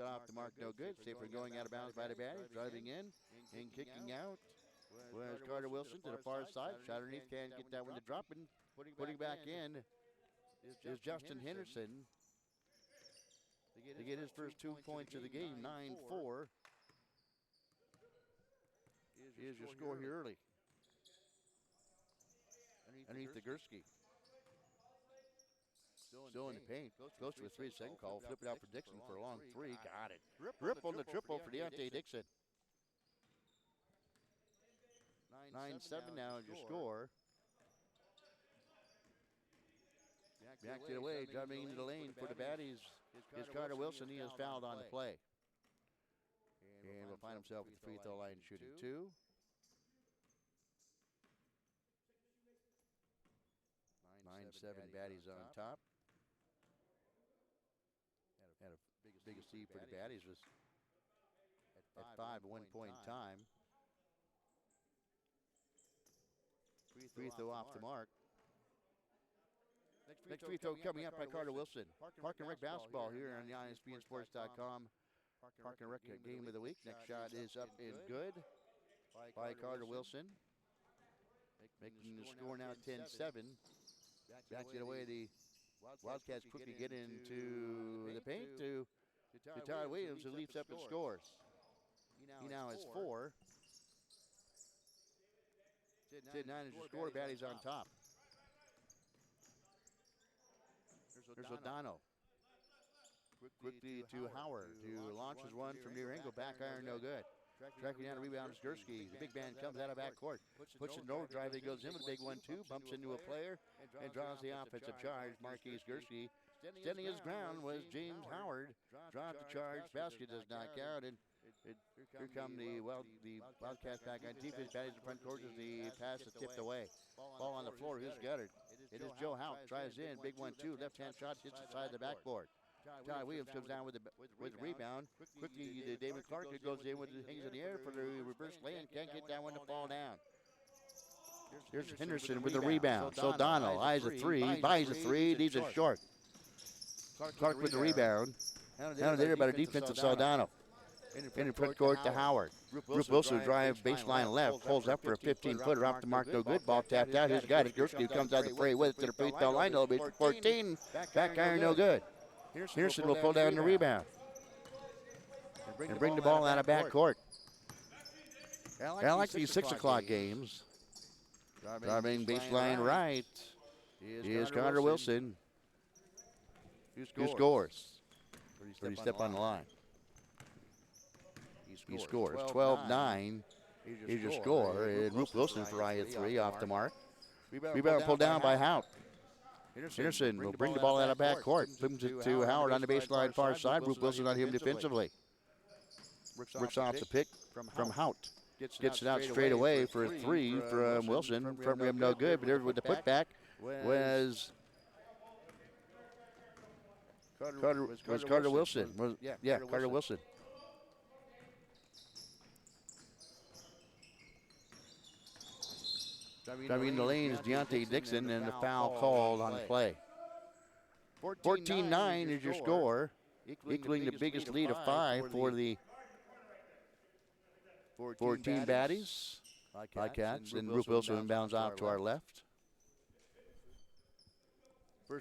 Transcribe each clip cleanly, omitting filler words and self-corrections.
off the mark, no good. Safe for going out of bounds by the Baddies. Driving in and kicking out was Carter Wilson to the far side. Shot underneath, can't get that one to drop. And putting back in is Justin Henderson to get his first 2 points of the game, 9-4. Here's your score here early. Underneath the Gursky. Still in the paint. Goes to a 3-second call. Flip it out for Dixon for a long three. Got it. Rip on the triple for Deontay Dixon. 9-7 now is your score. Back it away, driving into the lane for the Baddies is Carter Wilson. He is fouled on the play. And will find himself at the free throw line shooting two. 9-7 Baddies on top. Had a biggest lead for the Baddies was at 5 at one point in time. Free throw off the mark. Next free throw coming up by Carter Wilson. Park and Rec basketball here on the ISBNsports.com. Park and Rec game of the week. Next shot is up and good by Carter Wilson. Making the score now 10-7. Back it away, the Wildcats quickly get into the paint to Tyler Williams, who leaps up and scores. He now has 4. 10-9 is your score. Baddies on top. There's O'Donnell. Quickly to Howard, who launches one from near angle. Back iron, no good. Tracking down a rebound is Gursky. The big man comes out of backcourt. Puts it in overdrive. He goes in with a big 1-2. Bumps into a player and draws the offensive charge. Marquise Gursky. Standing his ground was James Howard. Dropped the charge. Basket does not count. And here come the Wildcats back on defense. Baddies in front court as the pass is tipped away. Ball on the floor. Who's guttered? It is Joe Hout. Tries in. Big 1-2. Left-hand shot hits the side of the backboard. Ty Williams comes down with the rebound. Quickly, David Clark goes in with the hangs in the air for the reverse lay and can't get that one to fall down. Here's Henderson with the rebound. So O'Donnell eyes a three, buys a three, leaves it short. Clark with the rebound. Down there by the defensive Saldano. In front court to Howard. Rip Wilson drive baseline left, pulls up for a 15-footer off the mark, no good. Ball tapped out. Here's got it. Gursky comes out the fray with it to the free throw line. Elevation 14. Back iron, no good. Henderson will pull down the rebound and bring the ball out of backcourt. I like these 6 o'clock games. Driving baseline right is Carter Wilson, who scores. He step on the line. He scores. 12-9 is your score. And Rip Wilson for IA3 off the mark. Rebound pulled down by Hout. Henderson will bring the ball out of backcourt. Flips it to Howard on the baseline far side. Rip Wilson on him defensively. Works off the pick from Hout. Gets it out straight away for a 3 from Wilson. Front rim no good, but there with the putback was Carter Wilson. Carter Wilson. Driving in the lane is Deontay Dixon, and the foul called on the play. 14-9 is your score, equaling the biggest lead of 5 for the 14 Baddies. Wildcats, and Rip Wilson inbounds off to our left.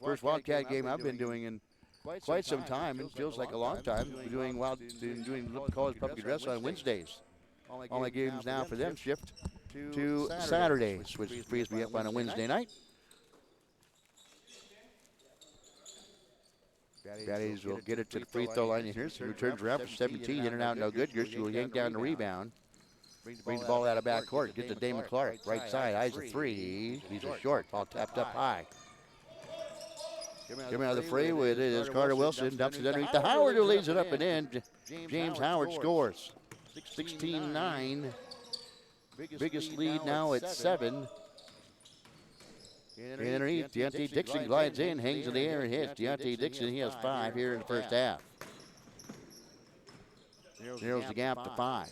First Wildcat game I've been doing in quite some time. It feels like a long time. Doing college public address on Wednesdays. All my games now for them shift to Saturdays, which frees me up on a Wednesday night. Baddies will get it to the free throw line here. So returns around for 17, in and out, no good. Gursky will yank down the rebound. Brings the ball out of backcourt. Gets to Damon Clark, right side, eyes a 3. He's a short. Ball tapped up high. Coming out of the fray with it is Carter Wilson. Dumps it underneath to Howard, who leads it up and in. James Howard scores. 16-9. Biggest lead now at 7. And underneath, Deontay Dixon glides in, hangs in the air and hits. Deontay Dixon, he has 5 here in the first half. Narrows the gap to 5.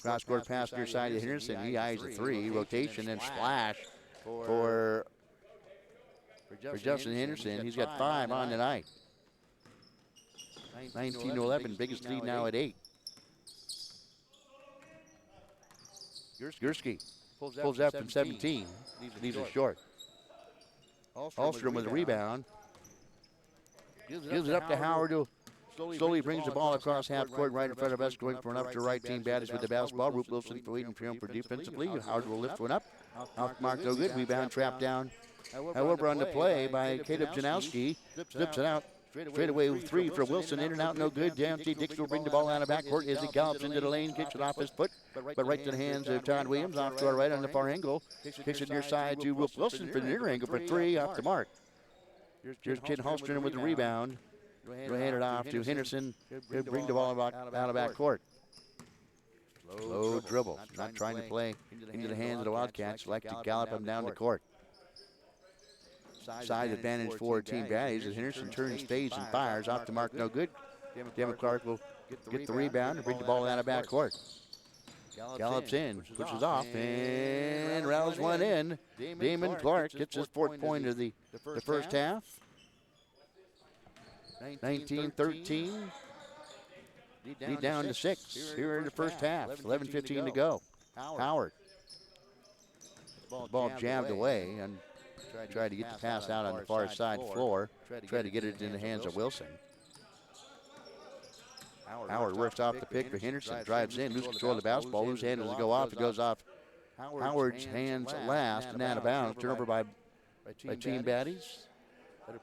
Cross-court pass near side to Henderson. He eyes a 3. Rotation and splash for Justin Henderson. He's got 5 on tonight. 19-11, biggest lead now at 8. Gursky pulls up from 17. Leaves it short. Hallstrom with a rebound. Gives it up to Howard, who slowly brings the ball across half court right in front of us, going for an up to right. Team Baddies with the basketball. Roop Wilson waiting for him for defensively. Howard will lift one up. Off mark, no good. Rebound trapped down. However, on the play by Caleb Janowski. Flips it out. Straight away with 3 for Wilson. In and out, no good. Dante Dixon will bring the ball out of backcourt as he gallops into the lane. Kicks it off his foot, but right to the hands of Todd Williams. Off to our right on the far angle. Kicks it near side to Roop Wilson for the near angle for 3. Off the mark. Here's Kid Hallstrom with the rebound. He'll hand it off to Henderson. He'll bring the ball out of backcourt. Slow dribble. Not trying to play into the hands of the Wildcats. Like to gallop him down the court. Size advantage for Team Baddies as Henderson turns, fades, and fires. Off the mark, no good. Damon Clark will get the rebound and bring the ball out of backcourt. Gallops in, pushes off, and rattles one in. Damon Clark gets his 4th point of the first half. 19-13. Lead down to 6 here in the first half. 11:15 to go. Howard. Ball jabbed away and tried to get the pass out on the far side floor. Tried to get it in the hands of Wilson. Howard works off the pick for Henderson. Drives in, loses control of the basketball. Loose hand as it go off. It goes off Howard's hands last and out of bounds. Turnover by Team Baddies.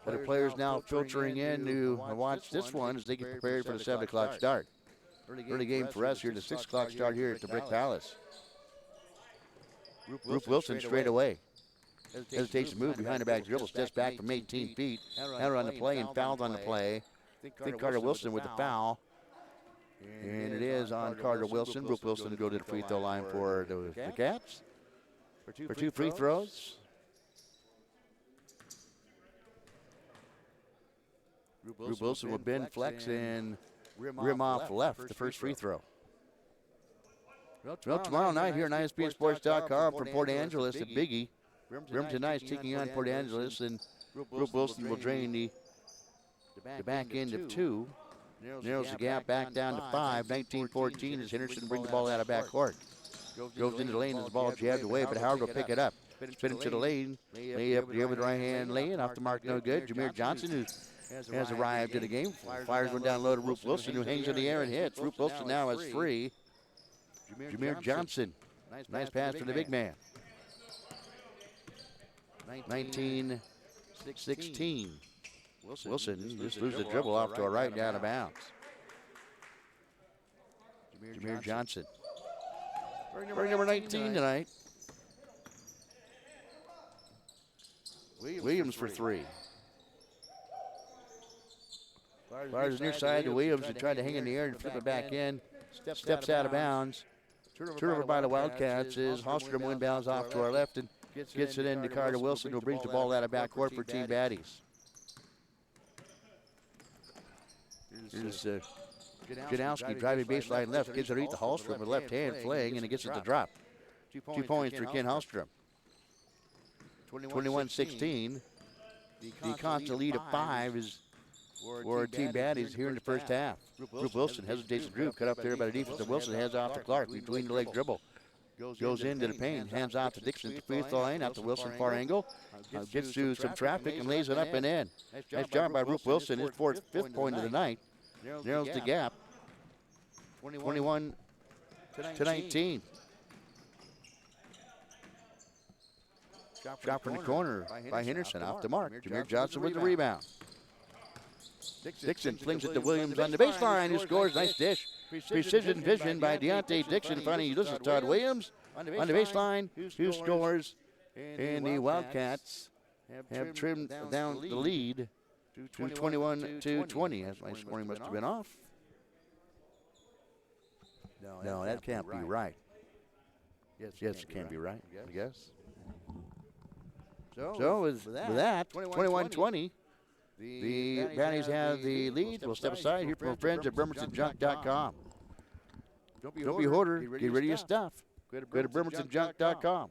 Other players now filtering in to watch this one as they get prepared for the 7 o'clock start. Early game for us here, the 6 o'clock start here at the Brick Palace. Roop Wilson straight away. Hesitates to move behind the back dribble, steps back from 18 feet. Header on the play and fouled on the play. I think Carter Wilson with the foul. And it is on Carter Wilson. Roop Wilson to go to the free throw line for the Cats. For 2 free throws. Roop Wilson will bend, flex, and rim off left, the first free throw. Well, tomorrow night here on ISPNsports.com for Port Angeles at Biggie. Bremerton tonight's taking on Port Angeles, and Roop Wilson will drain the back end of 2. Narrows the gap back down to 5. 19-14 as Henderson brings the ball out of backcourt. Goes into the lane as the ball jabbed away, but Howard will pick it up. Spin it to the lane. Lay up with the right hand lane. Off the mark, no good. Jameer Johnson, who has arrived in the game. Fires one down low to Roop Wilson, who hangs in the air and hits. Roop Wilson now is free. Jameer Johnson. Nice pass for the big man. 19-16. Wilson just loses the dribble off to a right down of bounds. Jameer Johnson. Wearing number 19 tonight. Williams for 3. Fires near side to Williams and tried to hang in the air and flip it back in. Steps out of bounds. Turnover by the Wildcats is Hallstrom inbounds off to our left and gets it into Carter Wilson, who brings the ball out of backcourt for Team Baddies. Here's Janowski driving baseline left, gives it to Hallstrom with left hand flaying, and he gets it to drop. 2 points for Ken Hallstrom. 21-16. The constant lead of 5 is for Team Baddies here in the first half. Roop Wilson hesitates to Drew, cut up there by the defense of Wilson, hands off to Clark, between the leg dribble. Goes into the paint, hands off to Dixon at the free throw line, out to Wilson far angle. Gets through some traffic and lays it up and in. Nice job by Roop Wilson, his 5th point of the night. Narrows the gap. 21-19. Shot from the corner by Henderson, off the mark. Jameer Johnson with the rebound. Dixon flings it to Williams on the baseline, who scores. Nice dish. Precision vision by Deontay Dixon, finding Ulysses Todd Williams on the baseline, who scores. And the Wildcats have trimmed down the lead to 21-20. As my scoring must have been off. No, that can't be right. Yes, it can be right, I guess. So with that, 21-20. The Baddies have the lead. We'll step aside here from our friends at BremertonJunk.com. Don't be a hoarder. Get rid of your stuff. Go to BremertonJunk.com.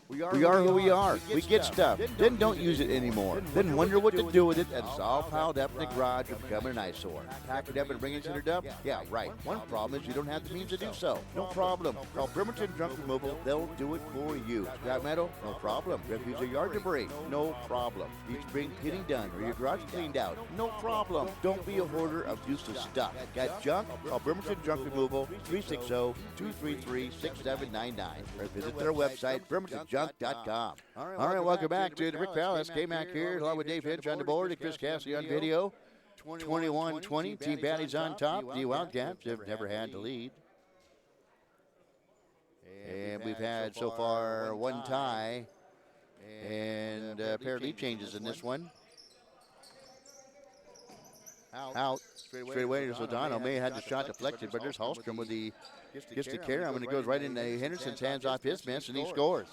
We are who we are. We get stuff. Then don't use it anymore. Then wonder what to do with it, and it's all piled up in the garage and becoming an eyesore. Pack it up and bring it to the dump? Yeah, right. One problem is you don't have the means to do so. No problem. Call Bremerton Junk Removal. They'll do it for you. Scrap metal? No problem. Refuse or yard debris? No problem. Need spring getting done or your garage cleaned out? No problem. Don't be a hoarder of useless stuff. Got junk? Call Bremerton Junk Removal 360-233-6799 or visit their website, bremertonjunk.com. All right, welcome back to the Rick Palace. K-Mac here, along with Dave Hinch on the board and Chris Cassidy on video. 21-20, Team Baddies on top. The Wildcats have never had the lead. And we've had so far one tie and a pair of lead changes in this one. Out. Straight away, there's O'Donnell. May have had the shot deflected, but there's Hallstrom with the gets the carry. And it goes right into Henderson's hands off his miss, and he scores.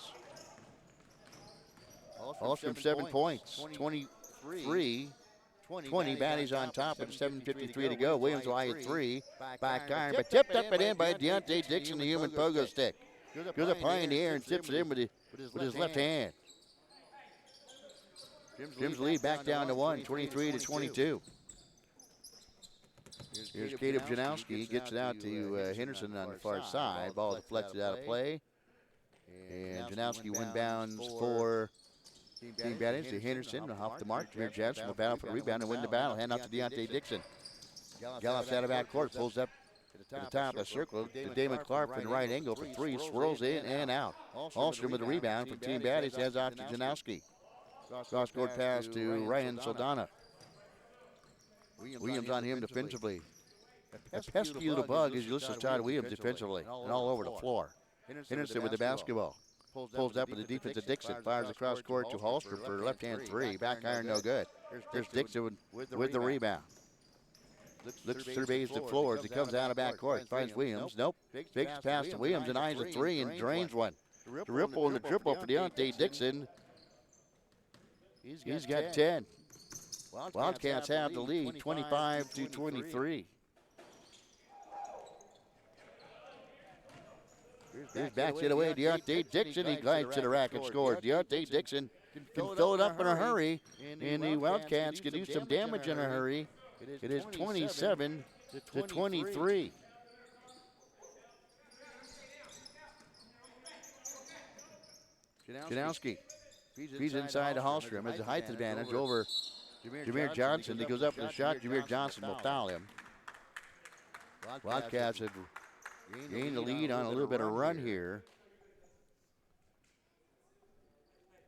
Hallstrom 7 points, 23-20. Baddies on top with 7:53 to go. Williams will at 3. Back iron, but tipped up and in by Deontay Dixon, the human pogo stick. Goes up high in the air and tips it in with his left hand. Jim's lead back down to 1, 23-22. Here's Caleb Janowski. Gets it out to Henderson on the far side. Ball deflected out of play. And Janowski inbounds for Team Baddies to Henderson off the mark. Jameer Johnson will battle for the rebound and win the battle. Hand off to Deontay Dixon. Gallops out of back court. Pulls up to the top of the circle to Damon Clark from the right angle for 3. Swirls in and out. Hallstrom with the rebound from Team Baddies. Hands off to Janowski. Cross-court pass to Ryan Saldana. Williams on him defensively. A pesky little bug as you listen to Todd Williams defensively and all over the floor. Henderson with the basketball. Pulls up with the defense of Dixon. Fires across court to Hallstrom for left-hand 3. Back iron, no good. Here's Dixon with the rebound. Looks surveys the floor as he comes out of back court. Finds Williams. Nope. Fakes pass to Williams and eyes a 3 and drains one. The ripple and the triple for Deontay Dixon. He's got 10. Wildcats have the lead, 25-23. Here's backs it away. Deontay Dixon, he glides to the rack and scores. Deontay Dixon can fill it up in a hurry, and the Wildcats can do some damage in a hurry. It is 27-23. Janowski feeds inside to Hallstrom. Has a height advantage over Jameer Johnson. He goes up with a shot. Jameer Johnson will foul him. Wildcats have gained the lead on a little bit of run here.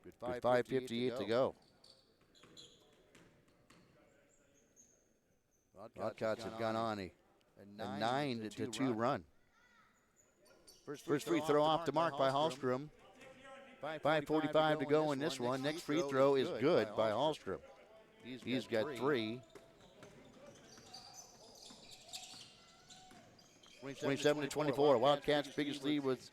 With 5:58 to go. Wildcats have gone on a 9-2 run. First free throw off the mark by Hallstrom. 5:45 to go in this one. Next free throw is good by Hallstrom. He's got 3. 27-24. Wildcats' biggest lead was.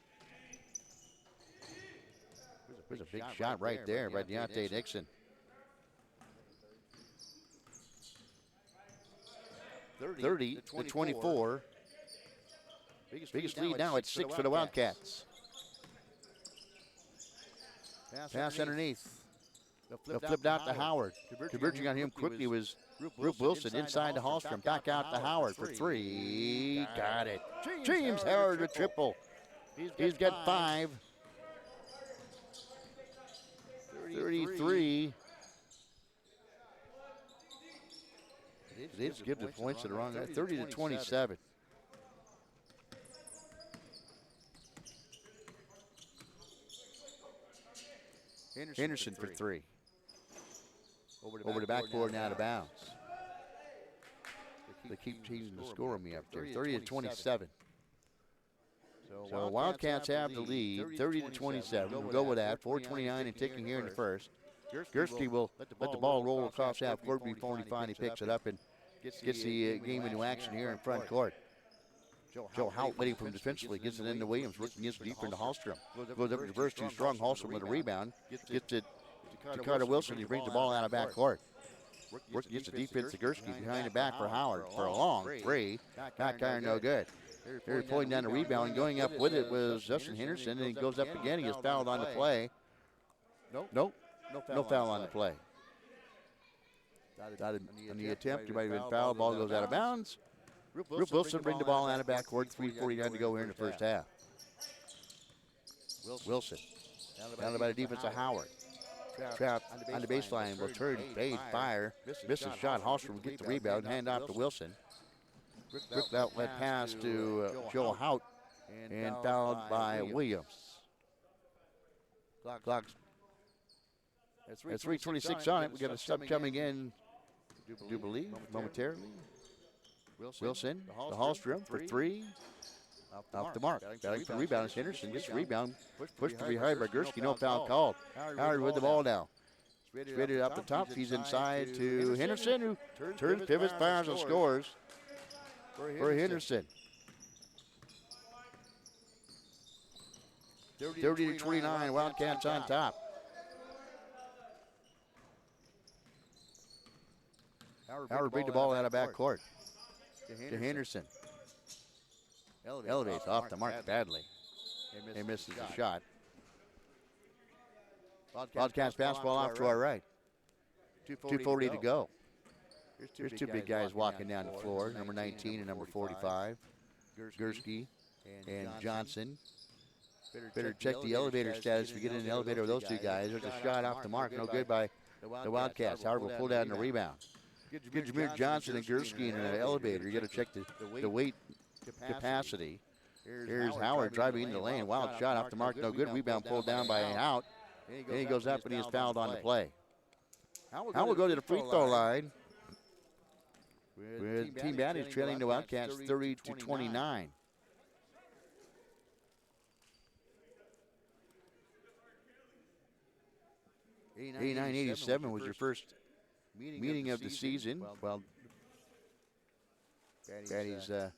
There's a big shot right there by Deontay Dixon. 30-24. Biggest lead now at 6 for the Wildcats. Pass underneath. They'll flip out to Howard. Converging on him quickly was Rube Wilson inside to Hallstrom. Back out to Howard for 3. Got it. James Howard a triple. He's got 5. 33. They just give the points to the wrong guy. 30-27. Henderson for 3. Over the backboard and out of bounds. They keep teasing the score on me up there. 30-27. So Wildcats have the lead, 30-27. We'll go with that. 4:29 and ticking here in the first. Gursky will let the ball roll across half court before he finally picks it up and gets the game into action here in front court. Joe Hout waiting from defensively, gets it into Williams, working gets deeper into Hallstrom. Goes up to reverse too strong. Hallstrom with a rebound. Gets it to Carter Wilson. He brings the ball out of back court. Working gets the defense to Gursky behind the back for Howard for a long 3. Back iron, no good. Here pulling down the rebound and going up with it was Justin Henderson, and he goes up again. He gets fouled on the play. Nope. No foul on the play. On the attempt, you might have been fouled. Ball goes out of bounds. Rip Wilson bring the ball out of backcourt. 3:49 to go here in the first half. Wilson. Down by the defense of Howard. Trapped on the baseline. Will turn, fade, fire. Misses shot. Hallstrom gets the rebound. Hand off to Wilson. Quick outlet pass to Joe Hout. And fouled by Williams. Clock's at 3:26 on it. We got a sub coming in, do believe, momentarily. Wilson, the Hallstrom for three. Off the mark. Battling for the rebound. It's Henderson gets the rebound. Pushed to behind by Gursky. No foul called. Howard with the ball now. Spitted up the top. He's inside to Henderson, who turns, pivots, fires, and scores for Henderson. 30-29. Wildcats on top. Howard bring the ball out of backcourt to Henderson. Elevates off the mark badly. He misses the shot. Wildcats pass ball off to our right. 2:40 to go. Here's two big guys walking down the floor, number 19 and number 45. Gursky and Johnson. Better check the elevator status. If you get in an elevator with those two guys, there's a shot off the mark. No good by the Wildcats. Howard will pull down the rebound. Get Jameer Johnson and Gursky in an elevator. You got to check the weight capacity. Here's Howard driving into the lane. Wild shot off the mark. No good. Rebound pulled down by Hout. And he goes up and he is fouled on the play. Howard will go to the free throw line. With Team Baddies trailing the Wildcats 30-29. '89-'87 was your first meeting of the season. Well, Baddies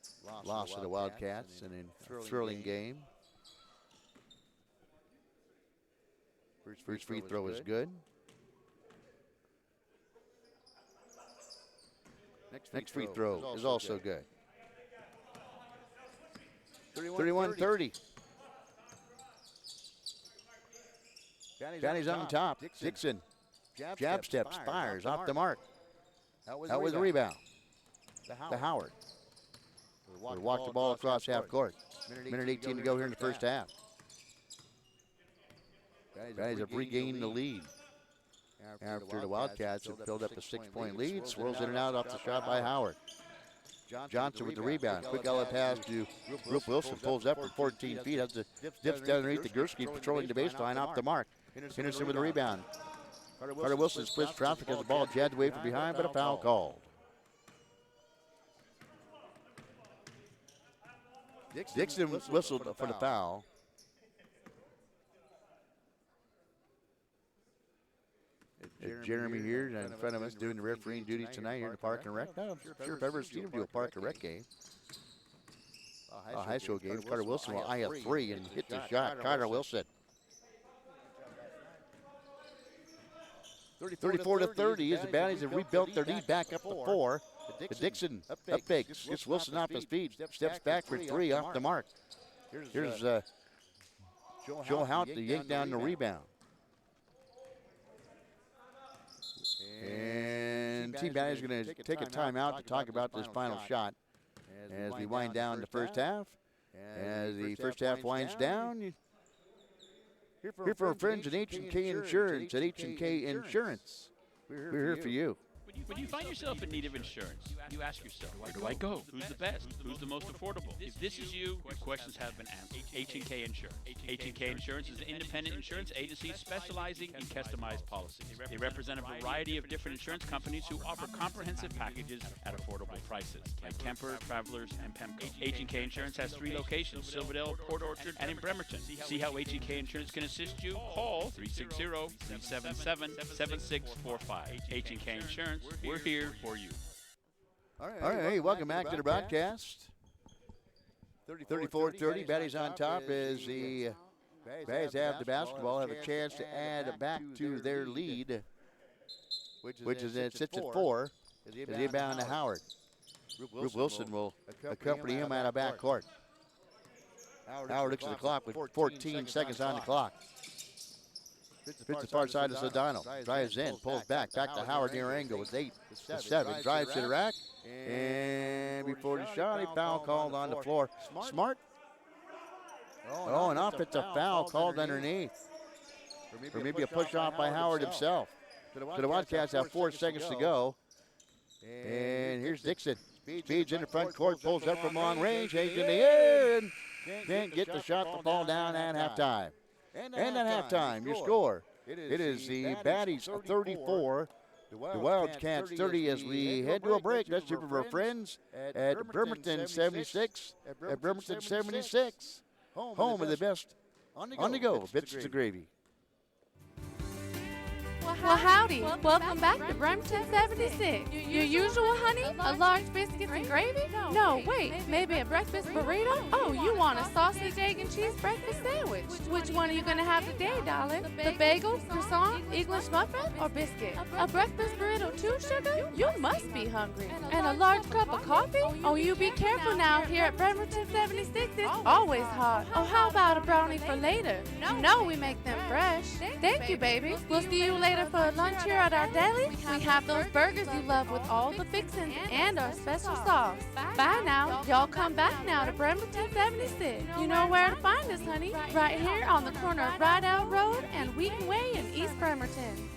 lost to the Wildcats in a thrilling game. First free throw is good. Next free throw is also good. 31-30. Baddies on top. Dixon. Jab steps, fires off the mark. That was a rebound. To Howard. They walk the ball across half court. Minute 18 to go here in the first half. Baddies have regained the lead. After the Wildcats have built up a 6-point lead, swirls in and out off the shot by Howard. Johnson with the rebound. Quick outlet pass to Rip Wilson. Pulls up for 14 feet. Has to dips down underneath the Gursky, patrolling the baseline off the mark. Henderson with the rebound. Carter Wilson splits traffic as the ball jabbed away from behind, but a foul called. Dixon whistled for the foul. Jeremy here in front of us doing the refereeing duties tonight here in the Park and Rec. I'm sure if ever seen him do a Park and Rec game. A high school game. Carter Wilson will eye a three and hit the shot. Carter Wilson. 34-30 as the Baddies have rebuilt their lead back up to 4. The Dixon up big, gets Wilson off his feet, steps back for three off the mark. Here's Joe Hout to yank down the rebound. And Team Baddies is going to take a timeout to talk about this final shot as we wind down the first half. As the first half winds down, here for our friends at H&K Insurance. At H&K Insurance, we're here for you. When you find yourself in need of insurance, you ask yourself, where do I go? Who's the best? Who's the most affordable? If this is you, your questions have been answered. H&K Insurance. H&K Insurance is an independent insurance agency specializing in customized policies. They represent a variety of different insurance companies who offer comprehensive packages at affordable prices, like Kemper, Travelers, and PEMCO. H&K Insurance has 3 locations, Silverdale, Port Orchard, and in Bremerton. See how H&K Insurance can assist you? Call 360-377-7645. H&K Insurance. We're here for you. All right, hey, welcome back to the broadcast. 34-30, Baddies on top as the Baddies have the basketball, have a chance to add back to their lead, which is it sits at 4 as they inbound to Howard. Rube Wilson will accompany him out of backcourt. Howard looks at the clock with 14 seconds on the clock. Fits the far side of Sedano. Drives in, pulls back to Howard near angle. It's 8-7. Drives to the rack. And before the shot, a foul called on the floor. Smart. Oh, an offensive foul called underneath. Or maybe a push off by Howard himself. So the Wildcats have 4 seconds to go. And here's Dixon. Speeds in the front court, pulls up from long range, hangs in the air, and can't get the shot to fall down at halftime. And at halftime, your score. It is the Baddies 34, the Wildcats 30 as we head to a break. That's super for friends at Bremerton 76. At Bremerton 76. Home of the best on the go. Biscuits and gravy. Well, howdy. Welcome back to Bremerton 76. Your usual, honey? A large biscuits and gravy? No, wait. Maybe a breakfast burrito? Oh, you want a sausage, egg, and cheese breakfast sandwich. Which one are you going to have today, darling? The bagel, croissant, English muffin, or biscuit? A breakfast burrito too, sugar? You must be hungry. And a large cup of coffee? Oh, you be careful now. Here at Bremerton 76, it's always hot. Oh, how about a brownie for later? You know we make them fresh. Thank you, baby. We'll see you later for lunch here at our deli. We have those burgers you love with all the fixings and our special sauce. Bye now. Y'all come back now to Bremerton 76. You know where to find us, honey. Right here on the corner of Rideout Road and Wheaton Way in East Bremerton.